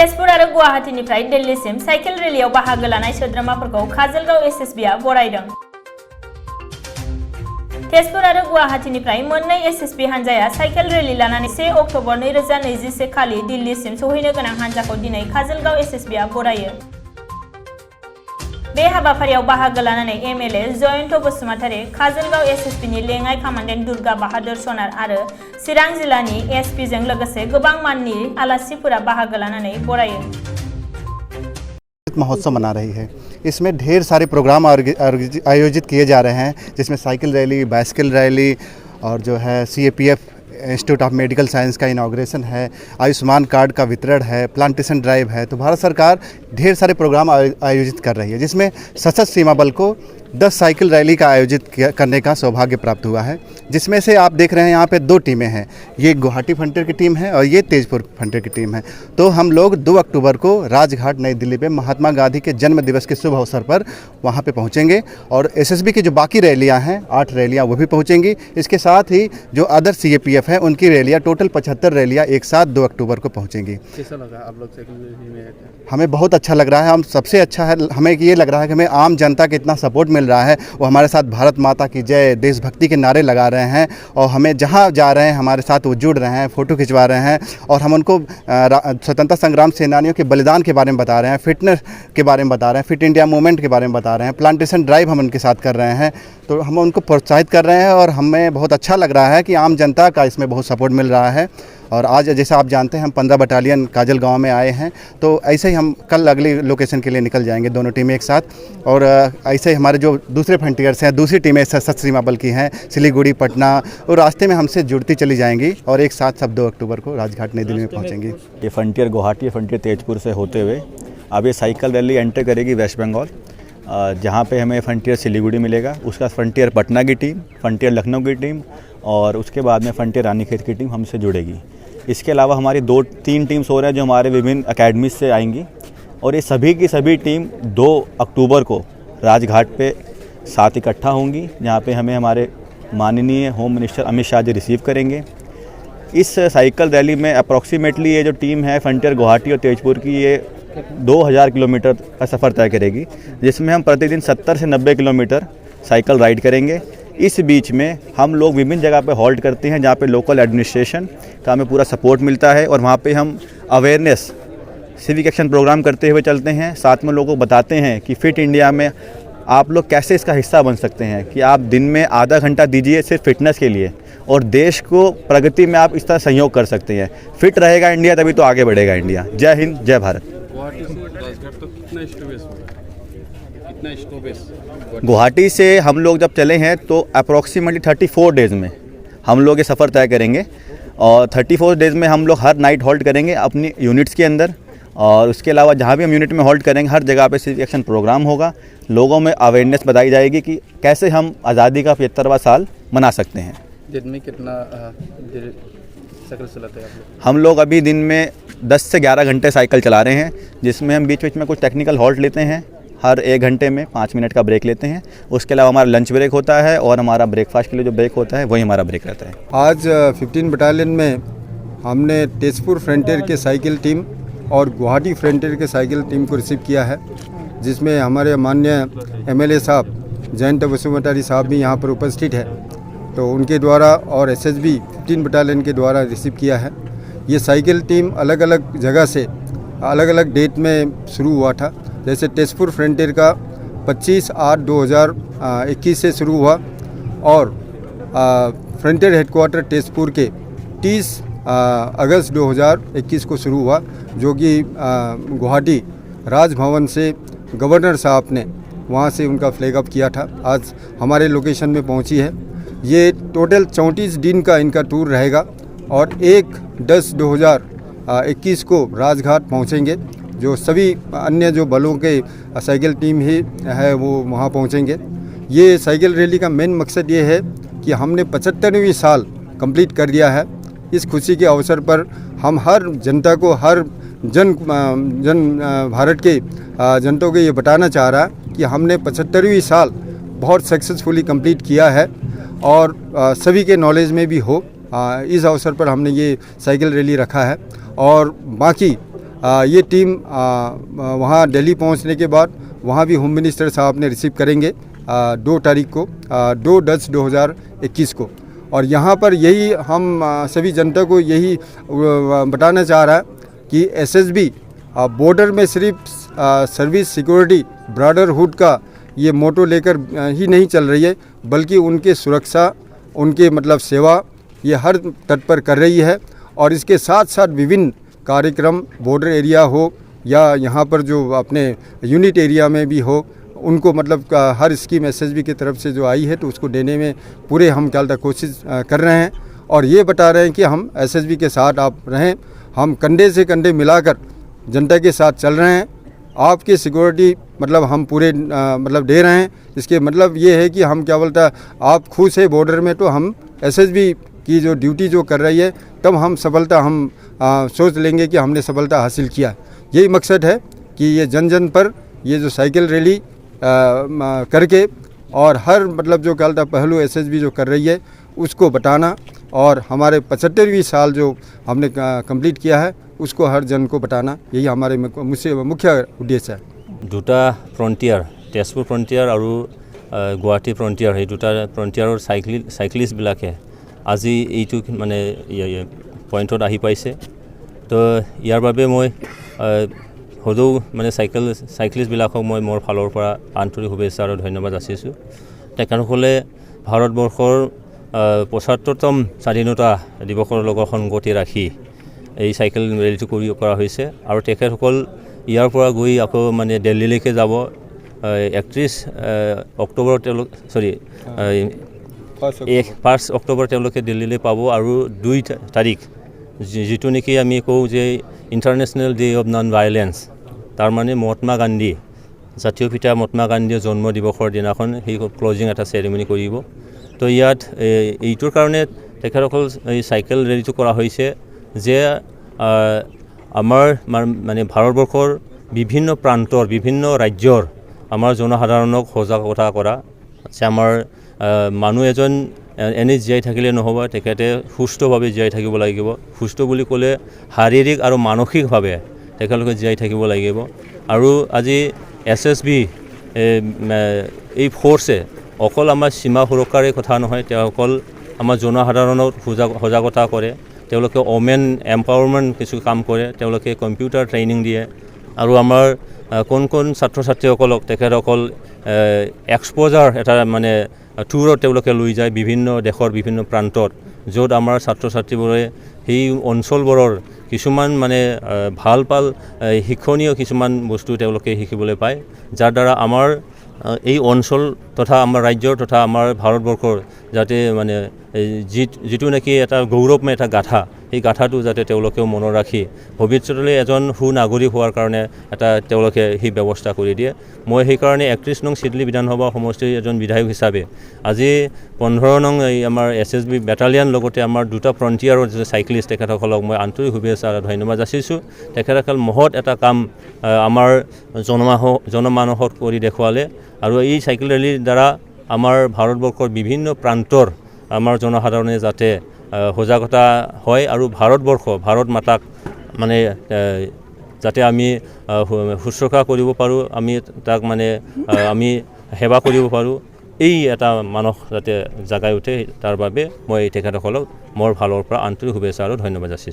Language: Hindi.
तेजपुर आरो गुवाहाटीनिफ्राय दिल्लीसिम साइकेल रेलियाव बाहागो लानाय सोद्रोमाफोरखौ काजलगांव एसएसबीआ बरायदों। तेजपुर आरो गुवाहाटीनिफ्राय मोननै एसएसबी हान्जाया साइकेल रेली लानानै 1 अक्ट'बर 2021 खालि दिल्लीसिम सौहैनो गोनां हान्जाखौ दिनै काजलगांव एसएसबीआ बरायो। बे हाबाफारियाव बाहागो लानानै एमएलए जयन्त बसुमतारी, काजलगांव एसएसबीनि लेङाइ कामान्डेन्ट दुर्गा बाहादुर सनार आरो चिरां जिल्लानि एसपीजों लोगोसे गोबां माननि आलासिफोरा बाहागो लानानै बरायो। महोत्सव मना रही है। इसमें ढेर सारे प्रोग्राम आयोजित किए जा रहे हैं, जिसमें साइकिल रैली, बाइसिकल रैली और जो है CAPF institute of medical science का इनाग्रेशन है, आयुष्मान कार्ड का वितरण है, प्लांटेशन ड्राइव है। तो भारत सरकार ढेर सारे प्रोग्राम आयोजित कर रही है, जिसमें सशस्त्र सीमा बल को 10 साइकिल रैली का आयोजित करने का सौभाग्य प्राप्त हुआ है, जिसमें से आप देख रहे हैं यहाँ पे 2 टीमें हैं। ये गुवाहाटी फ्रंटियर की टीम है और ये तेजपुर फ्रंटियर की टीम है। तो हम लोग 2 अक्टूबर को राजघाट नई दिल्ली पे महात्मा गांधी के जन्म दिवस के शुभ अवसर पर वहाँ पे पहुँचेंगे और एसएसबी की जो बाकी रैलियाँ हैं 8 रैलियाँ वो भी पहुँचेंगी। इसके साथ ही जो अदर सीएपीएफ है उनकी रैलियाँ टोटल 75 रैलियाँ एक साथ 2 अक्टूबर को पहुँचेंगी। कैसा लगा आप लोग साइकिल रैली में? हमें बहुत अच्छा लग रहा है। हम सबसे अच्छा है हमें ये लग रहा है कि हमें आम जनता का इतना सपोर्ट मिल रहा है। वो हमारे साथ भारत माता की जय, देशभक्ति के नारे लगा रहे हैं और हमें जहाँ जा रहे हैं हमारे साथ वो जुड़ रहे हैं, फ़ोटो खिंचवा रहे हैं और हम उनको स्वतंत्रता संग्राम सेनानियों के बलिदान के बारे में बता रहे हैं, फिटनेस के बारे में बता रहे हैं, फिट इंडिया मूवमेंट के बारे में बता रहे हैं, प्लांटेशन ड्राइव हम उनके साथ कर रहे हैं। तो हम उनको प्रोत्साहित कर रहे हैं और हमें बहुत अच्छा लग रहा है कि आम जनता का इसमें बहुत सपोर्ट मिल रहा है। और आज जैसा आप जानते हैं हम 15 बटालियन काजलगांव में आए हैं, तो ऐसे ही हम कल अगली लोकेशन के लिए निकल जाएंगे दोनों टीमें एक साथ। और ऐसे ही हमारे जो दूसरे फ्रंटियर्स हैं, दूसरी टीमें सशस्त्र सीमा बल की हैं, सिलीगुड़ी, पटना, और रास्ते में हमसे जुड़ती चली जाएंगी और एक साथ सब 2 अक्टूबर को राजघाट नई दिल्ली में पहुँचेंगी। ये फ्रंटियर गुवाहाटी, फ्रंटियर तेजपुर से होते हुए अब ये साइकिल रैली एंटर करेगी वेस्ट बंगाल, जहाँ पे हमें फ्रंटियर सिलीगुड़ी मिलेगा, उसका फ्रंटियर पटना की टीम, फ्रंटियर लखनऊ की टीम और उसके बाद में फ्रंटियर रानीखेत की टीम हमसे जुड़ेगी। इसके अलावा हमारी 2-3 टीम्स हो रहे हैं जो हमारे विभिन्न अकेडमीज से आएंगी और ये सभी की सभी टीम 2 अक्टूबर को राजघाट पे साथ इकट्ठा होंगी, जहाँ पे हमें हमारे माननीय home minister Amit Shah ji receive करेंगे। इस साइकिल रैली में अप्रॉक्सीमेटली ये जो टीम है फ्रंटियर गुवाहाटी और तेजपुर की, ये 2000 किलोमीटर का सफ़र तय करेगी, जिसमें हम प्रतिदिन 70 से 90 किलोमीटर साइकिल राइड करेंगे। इस बीच में हम लोग विभिन्न जगह पे हॉल्ट करते हैं, जहाँ पे लोकल एडमिनिस्ट्रेशन का हमें पूरा सपोर्ट मिलता है और वहाँ पे हम अवेयरनेस सिविक एक्शन प्रोग्राम करते हुए चलते हैं। साथ में लोगों को बताते हैं कि फिट इंडिया में आप लोग कैसे इसका हिस्सा बन सकते हैं, कि आप दिन में आधा घंटा दीजिए सिर्फ फिटनेस के लिए और देश को प्रगति में आप इस तरह सहयोग कर सकते हैं। फिट रहेगा इंडिया तभी तो आगे बढ़ेगा इंडिया। जय हिंद, जय भारत। गुवाहाटी से हम लोग जब चले हैं तो अप्रॉक्सीमेटली 34 डेज़ में हम लोग ये सफ़र तय करेंगे और 34 डेज़ में हम लोग हर नाइट हॉल्ट करेंगे अपनी यूनिट्स के अंदर और उसके अलावा जहाँ भी हम यूनिट में हॉल्ट करेंगे हर जगह पे सिविक एक्शन प्रोग्राम होगा। लोगों में अवेयरनेस बताई जाएगी कि कैसे हम आज़ादी का 75वां साल मना सकते हैं। दिन में कितना साइकिल चलाते हैं आप लोग? हम लोग अभी दिन में 10 से 11 घंटे साइकिल चला रहे हैं, जिसमें हम बीच बीच में कुछ टेक्निकल हॉल्ट लेते हैं। हर 1 घंटे में 5 मिनट का ब्रेक लेते हैं। उसके अलावा हमारा लंच ब्रेक होता है और हमारा ब्रेकफास्ट के लिए जो ब्रेक होता है वही हमारा ब्रेक रहता है। आज 15 बटालियन में हमने तेजपुर फ्रंटियर के साइकिल टीम और गुवाहाटी फ्रंटियर के साइकिल टीम को रिसीव किया है, जिसमें हमारे माननीय एमएलए साहब जयंत बसुमतारी साहब भी यहाँ पर उपस्थित है, तो उनके द्वारा और एसएसबी 15 बटालियन के द्वारा रिसीव किया है। ये साइकिल टीम अलग अलग जगह से अलग अलग डेट में शुरू हुआ था। जैसे तेजपुर फ्रंटियर का 25/8/2021 से शुरू हुआ और फ्रंटियर हेडक्वार्टर तेजपुर के 30 अगस्त 2021 को शुरू हुआ, जो कि गुवाहाटी राजभवन से गवर्नर साहब ने वहाँ से उनका फ्लैग अप किया था। आज हमारे लोकेशन में पहुँची है। ये टोटल 34 दिन का इनका टूर रहेगा और 1/10/2021 को राजघाट पहुँचेंगे। जो सभी अन्य जो बलों के साइकिल टीम ही है वो वहाँ पहुँचेंगे। ये साइकिल रैली का मेन मकसद ये है कि हमने 75वीं साल कंप्लीट कर दिया है। इस खुशी के अवसर पर हम हर जनता को, हर भारत के जनता को ये बताना चाह रहा है कि हमने 75वीं साल बहुत सक्सेसफुली कंप्लीट किया है और सभी के नॉलेज में भी हो। इस अवसर पर हमने ये साइकिल रैली रखा है और बाकी ये टीम वहाँ दिल्ली पहुँचने के बाद वहाँ भी होम मिनिस्टर साहब ने रिसीव करेंगे 2 तारीख को 2/10/2021 को। और यहाँ पर यही हम सभी जनता को यही बताना चाह रहा है कि एसएसबी बॉर्डर में सिर्फ सर्विस सिक्योरिटी ब्रदरहुड का ये मोटो लेकर ही नहीं चल रही है, बल्कि उनके सुरक्षा, उनके मतलब सेवा ये हर तट पर कर रही है। और इसके साथ साथ विभिन्न कार्यक्रम बॉर्डर एरिया हो या यहाँ पर जो अपने यूनिट एरिया में भी हो, उनको मतलब हर स्कीम एसएसबी की तरफ से जो आई है तो उसको देने में पूरे हम क्या कोशिश कर रहे हैं। और ये बता रहे हैं कि हम एसएसबी के साथ आप रहें, हम कंधे से कंधे मिलाकर जनता के साथ चल रहे हैं। आपकी सिक्योरिटी मतलब हम पूरे मतलब दे रहे हैं। इसके मतलब ये है कि हम क्या बोलता है, आप खुश है बॉर्डर में तो हम एसएसबी की जो ड्यूटी जो कर रही है तब हम सफलता हम सोच लेंगे कि हमने सफलता हासिल किया। यही मकसद है कि ये जन जन पर ये जो साइकिल रैली करके और हर मतलब जो कहता पहलू एसएसबी जो कर रही है उसको बताना और हमारे 75वीं साल जो हमने कंप्लीट किया है उसको हर जन को बताना, यही हमारे मुख्य उद्देश्य है। दुटा फ्रंटियर तेजपुर फ्रंटियर और गुवाहाटी फ्रंटियर ये दुटा फ्रंटियर साइक्लिस्टबिलाके আজি এইটো মানে পইণ্টত আহি পাইছে। তো ইয়াৰ বাবে মই সদৌ মানে সাইক্লিষ্টবিলাকক মই মোৰ ফালৰ পৰা আন্তৰিক শুভেচ্ছা আৰু ধন্যবাদ যাচিছোঁ। তেখেতসকলে ভাৰতবৰ্ষৰ ৭৫তম স্বাধীনতা দিৱসৰ লগত সংগতি ৰাখি এই চাইকেল ৰেলীটো কৰা হৈছে আৰু তেখেতসকল ইয়াৰ পৰা গৈ আকৌ মানে দিল্লীলৈকে যাব। 31 অক্টোবৰ তেওঁলোক 1 অক্টোবৰ তেওঁলোকে দিল্লীলৈ পাব আৰু 2 তাৰিখ যিটো নেকি আমি কওঁ যে international day of non violence, তাৰ মানে মহাত্মা গান্ধী জাতীয় পিতা মহাত্মা গান্ধীৰ জন্ম দিৱসৰ দিনাখন সেই ক্লজিং এটা চেৰিমনি কৰিব। তো ইয়াত এইটোৰ কাৰণে তেখেতসকল এই চাইকেল ৰেলীটো কৰা হৈছে যে আমাৰ মানে ভাৰতবৰ্ষৰ বিভিন্ন প্ৰান্তৰ বিভিন্ন ৰাজ্যৰ আমাৰ জনসাধাৰণক সজাগতা কৰা যে আমাৰ মানুহ এজন এনে জীয়াই থাকিলে নহ'ব, তেখেতে সুস্থভাৱে জীয়াই থাকিব লাগিব। সুস্থ বুলি ক'লে শাৰীৰিক আৰু মানসিকভাৱে তেখেতলোকে জীয়াই থাকিব লাগিব। আৰু আজি এছএছবি এই ফ'ৰ্ছে অকল আমাৰ সীমা সুৰক্ষাৰে কথা নহয়, তেওঁ অকল আমাৰ জনসাধাৰণক সজাগতা কৰে। তেওঁলোকে ওমেন এম্পাৱাৰমেণ্ট কিছু কাম কৰে, তেওঁলোকে কম্পিউটাৰ ট্ৰেইনিং দিয়ে আৰু আমাৰ কোন ছাত্ৰ ছাত্ৰীসকলক তেখেতসকল এক্সপ'জাৰ এটা মানে টুৰত তেওঁলোকে লৈ যায় বিভিন্ন দেশৰ বিভিন্ন প্ৰান্তত, য'ত আমাৰ ছাত্ৰ ছাত্ৰীবোৰে সেই অঞ্চলবোৰৰ কিছুমান মানে ভাল শিক্ষণীয় কিছুমান বস্তু তেওঁলোকে শিকিবলৈ পায়, যাৰ দ্বাৰা আমাৰ এই অঞ্চল তথা আমাৰ ৰাজ্যৰ তথা আমাৰ ভাৰতবৰ্ষৰ যাতে মানে যিটো নেকি এটা গৌৰৱময় এটা গাথা, সেই গাথাটো যাতে তেওঁলোকেও মনত ৰাখি ভৱিষ্যতলৈ এজন সুনাগৰিক হোৱাৰ কাৰণে এটা তেওঁলোকে সেই ব্যৱস্থা কৰি দিয়ে। মই সেইকাৰণে 31 নং চিডলি বিধানসভা সমষ্টিৰ এজন বিধায়ক হিচাপে আজি 15 নং এই আমাৰ এছএছবি বেটালিয়ন লগতে আমাৰ দুটা ফ্ৰণ্টিয়াৰৰ যে চাইক্লিষ্ট তেখেতসকলক মই আন্তৰিক শুভেচ্ছা আৰু ধন্যবাদ যাচিছোঁ। তেখেতসকল মহৎ এটা কাম আমাৰ জনমানসত কৰি দেখুৱালে আৰু এই চাইকেল ৰেলীৰ দ্বাৰা আমাৰ ভাৰতবৰ্ষৰ বিভিন্ন প্ৰান্তৰ আমাৰ জনসাধাৰণে যাতে সজাগতা হয় আৰু ভাৰত মাতাক মানে যাতে আমি শুশ্ৰূষা কৰিব পাৰোঁ, আমি তাক মানে আমি সেৱা কৰিব পাৰোঁ, এই এটা মানস যাতে জাগাই উঠে তাৰ বাবে মই তেখেতসকলক মোৰ ফালৰ পৰা আন্তৰিক শুভেচ্ছা আৰু ধন্যবাদ যাচিছোঁ।